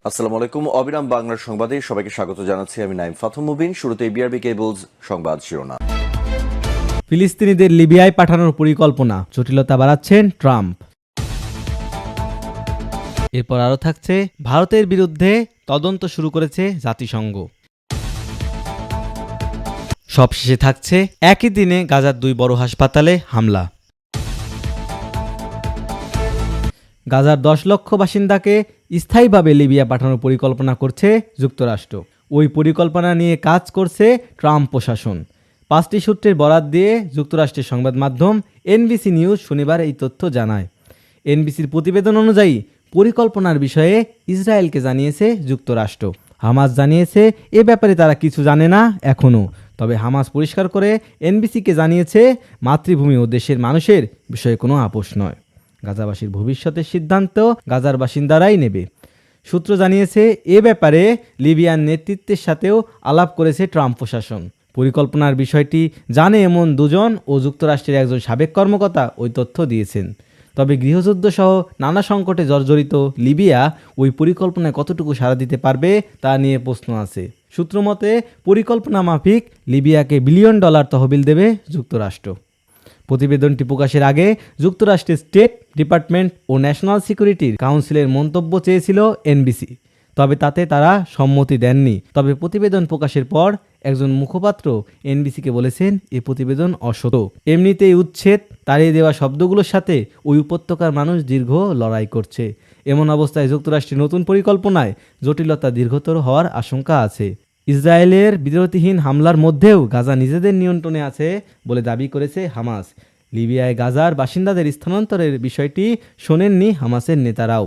আসসালামু আলাইকুম। অবিরাম বাংলার সংবাদে সবাইকে স্বাগত জানাচ্ছি। আমি নাইম ফাথম মুবিন। শুরুতে বিআরবি কেবলস সংবাদ শিরোনাম। ফিলিস্তিনিদের লিবিয়ায় পাঠানোর পরিকল্পনা, জটিলতা বাড়াচ্ছেন ট্রাম্প। এরপর আরও থাকছে, ভারতের বিরুদ্ধে তদন্ত শুরু করেছে জাতিসংঘ। সবশেষে থাকছে, একই দিনে গাজার 2 বড় হাসপাতালে হামলা। গাজার 10 লক্ষ বাসিন্দাকে স্থায়ীভাবে লিবিয়া পাঠানোর পরিকল্পনা করছে যুক্তরাষ্ট্র। ওই পরিকল্পনা নিয়ে কাজ করছে ট্রাম্প প্রশাসন। 5টি সূত্রের বরাত দিয়ে যুক্তরাষ্ট্রের সংবাদ মাধ্যম এনবিসি নিউজ শনিবার এই তথ্য জানায়। এনবিসির প্রতিবেদন অনুযায়ী পরিকল্পনার বিষয়ে ইসরায়েলকে জানিয়েছে যুক্তরাষ্ট্র। হামাস জানিয়েছে এ ব্যাপারে তারা কিছু জানে না এখনও। তবে হামাস পরিষ্কার করে এনবিসিকে জানিয়েছে মাতৃভূমি ও দেশের মানুষের বিষয়ে কোনো আপোষ নয়। গাজাবাসীর ভবিষ্যতের সিদ্ধান্ত গাজার বাসিন্দারাই নেবে। সূত্র জানিয়েছে এ ব্যাপারে লিবিয়ান নেতৃত্বের সাথেও আলাপ করেছে ট্রাম্প প্রশাসন। পরিকল্পনার বিষয়টি জানে এমন 2 জন ও যুক্তরাষ্ট্রের একজন সাবেক কর্মকর্তা ওই তথ্য দিয়েছেন। তবে গৃহযুদ্ধ সহ নানা সংকটে জর্জরিত লিবিয়া ওই পরিকল্পনায় কতটুকু সাড়া দিতে পারবে তা নিয়ে প্রশ্ন আছে। সূত্রমতে পরিকল্পনা মাফিক লিবিয়াকে $1 বিলিয়ন তহবিল দেবে যুক্তরাষ্ট্র। প্রতিবেদনটি প্রকাশের আগে যুক্তরাষ্ট্রের স্টেট ডিপার্টমেন্ট ও ন্যাশনাল সিকিউরিটি কাউন্সিলের মন্তব্য চেয়েছিল এনবিসি, তবে তাতে তারা সম্মতি দেননি। তবে প্রতিবেদন প্রকাশের পর একজন মুখপাত্র এনবিসিকে বলেছেন এ প্রতিবেদন অসত্য। এমনিতেই উচ্ছেদ, তাড়িয়ে দেওয়া শব্দগুলোর সাথে ওই উপত্যকার মানুষ দীর্ঘ লড়াই করছে। এমন অবস্থায় যুক্তরাষ্ট্রের নতুন পরিকল্পনায় জটিলতা দীর্ঘতর হওয়ার আশঙ্কা আছে। ইসরায়েলের বিরতিহীন হামলার মধ্যেও গাজা নিজেদের নিয়ন্ত্রণে আছে বলে দাবি করেছে হামাস। লিবিয়ায় গাজার বাসিন্দাদের স্থানান্তরের বিষয়টি শোনেননি হামাসের নেতারাও।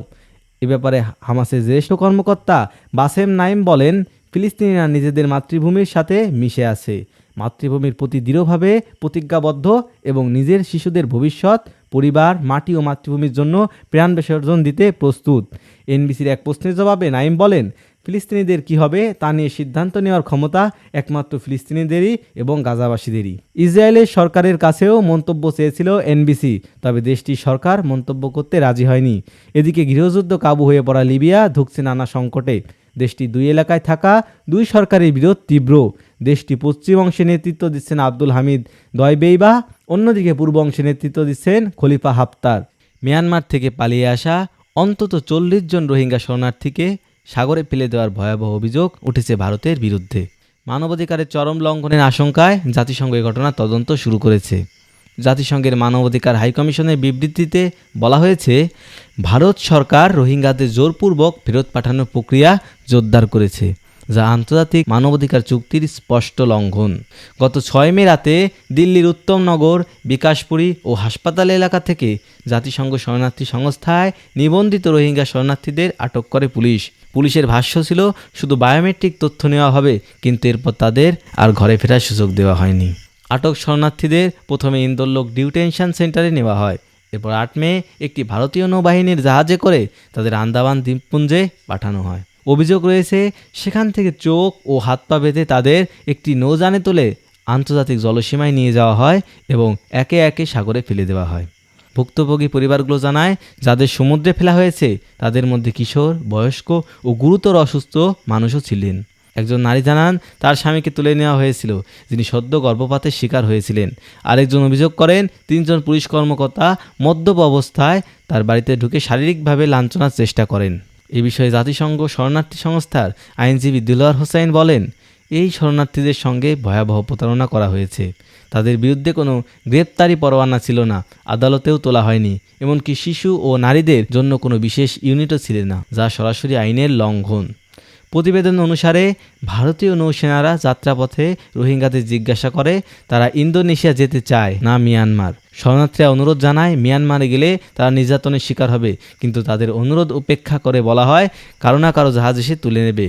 এ ব্যাপারে হামাসের জ্যেষ্ঠ কর্মকর্তা বাসেম নাইম বলেন, ফিলিস্তিনিরা নিজেদের মাতৃভূমির সাথে মিশে আছে, মাতৃভূমির প্রতি দৃঢ়ভাবে প্রতিজ্ঞাবদ্ধ এবং নিজের শিশুদের ভবিষ্যৎ, পরিবার, মাটি ও মাতৃভূমির জন্য প্রাণ বিসর্জন দিতে প্রস্তুত। এনবিসির এক প্রশ্নের জবাবে নাইম বলেন, ফিলিস্তিনিদের কী হবে তা নিয়ে সিদ্ধান্ত নেওয়ার ক্ষমতা একমাত্র ফিলিস্তিনিদেরই এবং গাজাবাসীদেরই। ইসরায়েলের সরকারের কাছেও মন্তব্য চেয়েছিল এনবিসি, তবে দেশটির সরকার মন্তব্য করতে রাজি হয়নি। এদিকে গৃহযুদ্ধ কাবু হয়ে পড়া লিবিয়া ধুঁকছে নানা সংকটে। দেশটি 2 এলাকায় থাকা 2 সরকারের বিরোধ তীব্র। দেশটি পশ্চিম অংশে নেতৃত্ব দিচ্ছেন আব্দুল হামিদ দয়বেইবা, অন্যদিকে পূর্ব অংশে নেতৃত্ব দিচ্ছেন খলিফা হাফতার। মিয়ানমার থেকে পালিয়ে আসা অন্তত 40 জন রোহিঙ্গা শরণার্থীকে সাগরে ফেলে দেওয়ার ভয়াবহ অভিযোগ উঠেছে ভারতের বিরুদ্ধে। মানবাধিকারের চরম লঙ্ঘনের আশঙ্কায় জাতিসংঘ এ ঘটনার তদন্ত শুরু করেছে। জাতিসংঘের মানবাধিকার হাইকমিশনের বিবৃতিতে বলা হয়েছে, ভারত সরকার রোহিঙ্গাদের জোরপূর্বক ফেরত পাঠানোর প্রক্রিয়া জোরদার করেছে, যা আন্তর্জাতিক মানবাধিকার চুক্তির স্পষ্ট লঙ্ঘন। গত 6 মে রাতে দিল্লির উত্তমনগর, বিকাশপুরী ও হাসপাতাল এলাকা থেকে জাতিসংঘ শরণার্থী সংস্থায় নিবন্ধিত রোহিঙ্গা শরণার্থীদের আটক করে পুলিশ। পুলিশের ভাষ্য ছিল শুধু বায়োমেট্রিক তথ্য নেওয়া হবে, কিন্তু এরপর তাদের আর ঘরে ফেরার সুযোগ দেওয়া হয়নি। আটক শরণার্থীদের প্রথমে ইন্দোরলোক ডিটেনশন সেন্টারে নেওয়া হয়। এরপর 8 মে একটি ভারতীয় নৌবাহিনীর জাহাজে করে তাদের আন্দামান দ্বীপপুঞ্জে পাঠানো হয়। অভিযোগ রয়েছে, সেখান থেকে চোখ ও হাত পা বেঁধে তাদের একটি নৌযানে তুলে আন্তর্জাতিক জলসীমায় নিয়ে যাওয়া হয় এবং একে একে সাগরে ফেলে দেওয়া হয়। ভুক্তভোগী পরিবারগুলো জানায়, যাদের সমুদ্রে ফেলা হয়েছে তাদের মধ্যে কিশোর, বয়স্ক ও গুরুতর অসুস্থ মানুষও ছিলেন। একজন নারী জানান, তার স্বামীকে তুলে নেওয়া হয়েছিল, যিনি সদ্য গর্ভপাতের শিকার হয়েছিলেন। আরেকজন অভিযোগ করেন, 3 জন পুলিশ কর্মকর্তা মদ্যপ অবস্থায় তার বাড়িতে ঢুকে শারীরিকভাবে লাঞ্ছনার চেষ্টা করেন। এ বিষয়ে জাতিসংঘ শরণার্থী সংস্থার আইনজীবী দিলওয়ার হোসাইন বলেন, এই শরণার্থীদের সঙ্গে ভয়াবহ প্রতারণা করা হয়েছে। তাদের বিরুদ্ধে কোনো গ্রেপ্তারি পরোয়ানা ছিল না, আদালতেও তোলা হয়নি, এমনকি শিশু ও নারীদের জন্য কোনো বিশেষ ইউনিটও ছিল না, যা সরাসরি আইনের লঙ্ঘন। প্রতিবেদন অনুসারে ভারতীয় নৌসেনারা যাত্রাপথে রোহিঙ্গাদের জিজ্ঞাসা করে তারা ইন্দোনেশিয়া যেতে চায় না মিয়ানমার। শরণার্থীরা অনুরোধ জানায় মিয়ানমারে গেলে তারা নির্যাতনের শিকার হবে, কিন্তু তাদের অনুরোধ উপেক্ষা করে বলা হয় কারো না কারো জাহাজ এসে তুলে নেবে।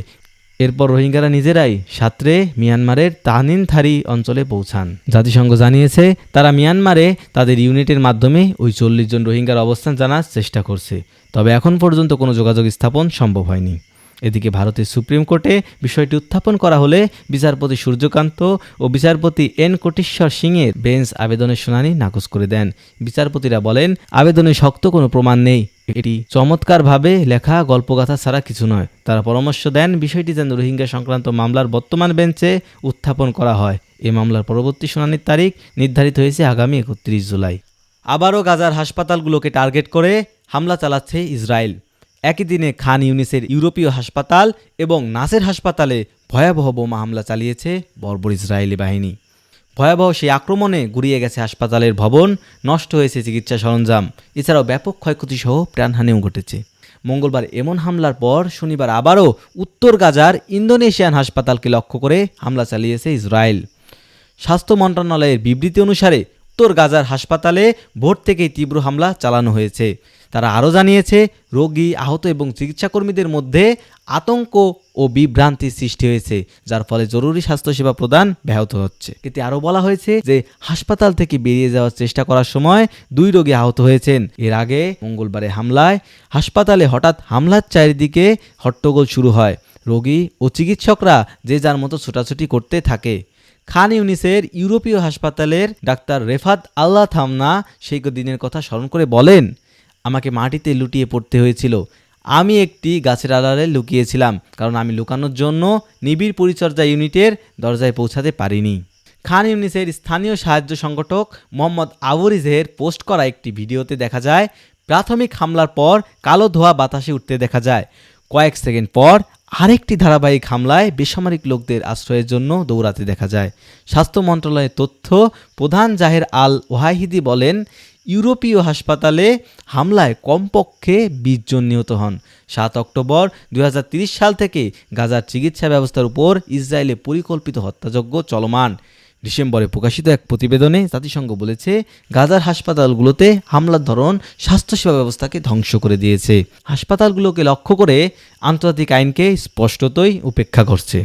এরপর রোহিঙ্গারা নিজেরাই সাঁতরে মিয়ানমারের তানিনথারি অঞ্চলে পৌঁছান। জাতিসংঘ জানিয়েছে, তারা মিয়ানমারে তাদের ইউনিটের মাধ্যমে ওই 40 জন রোহিঙ্গার অবস্থান জানার চেষ্টা করছে, তবে এখন পর্যন্ত কোনো যোগাযোগ স্থাপন সম্ভব হয়নি। এদিকে ভারতের সুপ্রিম কোর্টে বিষয়টি উত্থাপন করা হলে বিচারপতি সূর্যকান্ত ও বিচারপতি এন কোটেশ্বর সিংয়ের বেঞ্চ আবেদনের শুনানি নাকচ করে দেন। বিচারপতিরা বলেন, আবেদনে শক্ত কোনো প্রমাণ নেই, এটি চমৎকারভাবে লেখা গল্পগাথা ছাড়া কিছু নয়। তারা পরামর্শ দেন বিষয়টি যেন রোহিঙ্গা সংক্রান্ত মামলার বর্তমান বেঞ্চে উত্থাপন করা হয়। এই মামলার পরবর্তী শুনানির তারিখ নির্ধারিত হয়েছে আগামী 31 জুলাই। আবারও গাজার হাসপাতালগুলোকে টার্গেট করে হামলা চালাচ্ছে ইসরায়েল। একই দিনে খান ইউনিসের ইউরোপীয় হাসপাতাল এবং নাসের হাসপাতালে ভয়াবহ বোমা হামলা চালিয়েছে বর্বর ইসরায়েলি বাহিনী। ভয়াবহ সেই আক্রমণে গুড়িয়ে গেছে হাসপাতালের ভবন, নষ্ট হয়েছে চিকিৎসা সরঞ্জাম, এছাড়াও ব্যাপক ক্ষয়ক্ষতিসহ প্রাণহানিও ঘটেছে। মঙ্গলবার এমন হামলার পর শনিবার আবারও উত্তর গাজার ইন্দোনেশিয়ান হাসপাতালকে লক্ষ্য করে হামলা চালিয়েছে ইসরায়েল। স্বাস্থ্য মন্ত্রণালয়ের বিবৃতি অনুসারে উত্তর গাজার হাসপাতালে ভোর থেকেই তীব্র হামলা চালানো হয়েছে। তারা আরও জানিয়েছে, রোগী, আহত এবং চিকিৎসাকর্মীদের মধ্যে আতঙ্ক ও বিভ্রান্তির সৃষ্টি হয়েছে, যার ফলে জরুরি স্বাস্থ্যসেবা প্রদান ব্যাহত হচ্ছে। এতে আরও বলা হয়েছে যে হাসপাতাল থেকে বেরিয়ে যাওয়ার চেষ্টা করার সময় 2 রোগী আহত হয়েছেন। এর আগে মঙ্গলবারে হামলায় হাসপাতালে হঠাৎ হামলার চারিদিকে হট্টগোল শুরু হয়। রোগী ও চিকিৎসকরা যে যার মতো ছোটাছুটি করতে থাকে। খান ইউনিসের ইউরোপীয় হাসপাতালের ডাক্তার রেফাত আল্লাহ থামনা সেই দিনের কথা স্মরণ করে বলেন, আমাকে মাটিতে লুটিয়ে পড়তে হয়েছিল। আমি একটি গাছের আড়ালে লুকিয়েছিলাম, কারণ আমি লুকানোর জন্য নিবিড় পরিচর্যা ইউনিটের দরজায় পৌঁছাতে পারিনি। খান ইউনিসের স্থানীয় সাহায্য সংগঠক মোহাম্মদ আবুরিজের পোস্ট করা একটি ভিডিওতে দেখা যায়, প্রাথমিক হামলার পর কালো ধোঁয়া বাতাসে উঠতে দেখা যায়। কয়েক সেকেন্ড পর আরেকটি ধারাবাহিক হামলায় বেসামরিক লোকদের আশ্রয়ের জন্য দৌড়াতে দেখা যায়। স্বাস্থ্য মন্ত্রণালয়ের তথ্য প্রধান জাহের আল ওয়াহিদি বলেন, ইউরোপীয় হাসপাতালে হামলায় কমপক্ষে 20 জন নিহত হন। 7 অক্টোবর 2030 সাল থেকে গাজার চিকিৎসা ব্যবস্থার উপর ইসরায়েলে পরিকল্পিত হত্যাযজ্ঞ চলমান। ডিসেম্বরে প্রকাশিত এক প্রতিবেদনে জাতিসংঘ বলেছে, গাজার হাসপাতালগুলোতে হামলার ধরন স্বাস্থ্যসেবা ব্যবস্থাকে ধ্বংস করে দিয়েছে। হাসপাতালগুলোকে লক্ষ্য করে আন্তর্জাতিক আইনকে স্পষ্টতই উপেক্ষা করছে।